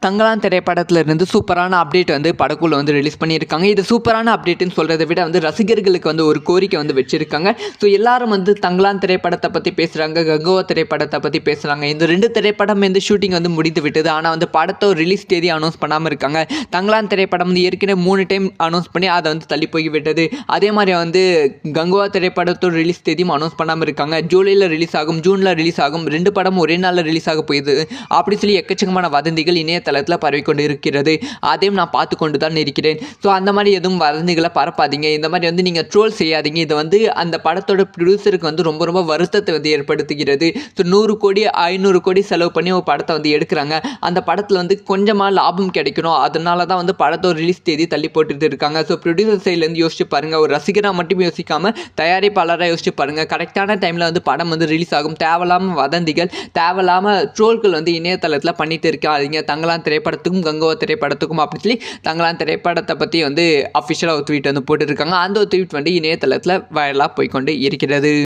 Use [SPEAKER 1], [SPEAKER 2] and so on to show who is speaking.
[SPEAKER 1] தங்கலான் திரைப்படத்துல இருந்து சூப்பரான அப்டேட் வந்து படக்குள்ள வந்து ரிலீஸ் பண்ணியிருக்காங்க. இது சூப்பரான அப்டேட்னு சொல்றதை விட வந்து ரசிகர்களுக்கு வந்து ஒரு கோரிக்கை வந்து வச்சிருக்காங்க. ஸோ எல்லாரும் வந்து தங்கலான் திரைப்படத்தை பற்றி பேசுகிறாங்க, கங்குவா திரைப்படத்தை பற்றி பேசுகிறாங்க. இந்த 2 திரைப்படம் வந்து ஷூட்டிங் வந்து முடிந்து விட்டது. ஆனால் வந்து படத்தோட ரிலீஸ் தேதி அனௌன்ஸ் பண்ணாமல் இருக்காங்க. தங்கலான் திரைப்படம் வந்து ஏற்கனவே 3 டைம் அனௌன்ஸ் பண்ணி அதை வந்து தள்ளி போய் விட்டது. அதே மாதிரி வந்து கங்குவா திரைப்படத்தோட ரிலீஸ் தேதியும் அனௌன்ஸ் பண்ணாமல் இருக்காங்க. ஜூலையில் ரிலீஸ் ஆகும், ஜூனில் ரிலீஸ் ஆகும், 2 படமும் ஒரே நாளில் ரிலீஸ் ஆக போகுது அப்படி சொல்லி எக்கச்சக்கமான வதந்திகள் இணையதளத்தில் பரவிக்கொண்டு இருக்கிறது. அதையும் நான் பார்த்து கொண்டு தான் இருக்கிறேன். ஸோ அந்த மாதிரி எதுவும் வதந்திகளை பரப்பாதீங்க. இந்த மாதிரி வந்து நீங்கள் ட்ரோல் செய்யாதீங்க. இது வந்து அந்த படத்தோட ப்ரொடியூசருக்கு வந்து ரொம்ப ரொம்ப வருத்தத்தை வந்து ஏற்படுத்துகிறது. ஸோ 100 கோடி 500 கோடி செலவு பண்ணி ஒரு படத்தை வந்து எடுக்கிறாங்க. அந்த படத்தில் வந்து கொஞ்சமாக லாபம் கிடைக்கணும். அதனால தான் வந்து படத்தோட ரிலீஸ் தேதி தள்ளி போட்டுட்டு இருக்காங்க. ஸோ ப்ரொடியூசர் சைட்லேருந்து யோசிச்சு பாருங்கள். ஒரு ரசிகராக மட்டும் யோசிக்காமல் தயாரிப்பாளராக யோசிச்சு பாருங்கள். கரெக்டான டைமில் வந்து படம் வந்து ரிலீஸ் ஆகும். தேவையில்லாமல் வதந்திகள், தேவையில்லாமல் ட்ரோல்கள் வந்து இணையதளத்தில் பண்ணிட்டு இருக்காதீங்க. தங்கலான் திரைப்படத்துக்கும் கங்குவா திரைப்படத்துக்கும் அப்படின்னு சொல்லி தங்கலான் திரைப்படத்தை பற்றி வந்து அஃபிஷியலாக ஒரு ட்வீட் வந்து போட்டுருக்காங்க. அந்த ஒரு ட்வீட் வந்து இணையதளத்தில் வைரலாக போய்கொண்டு இருக்கிறது.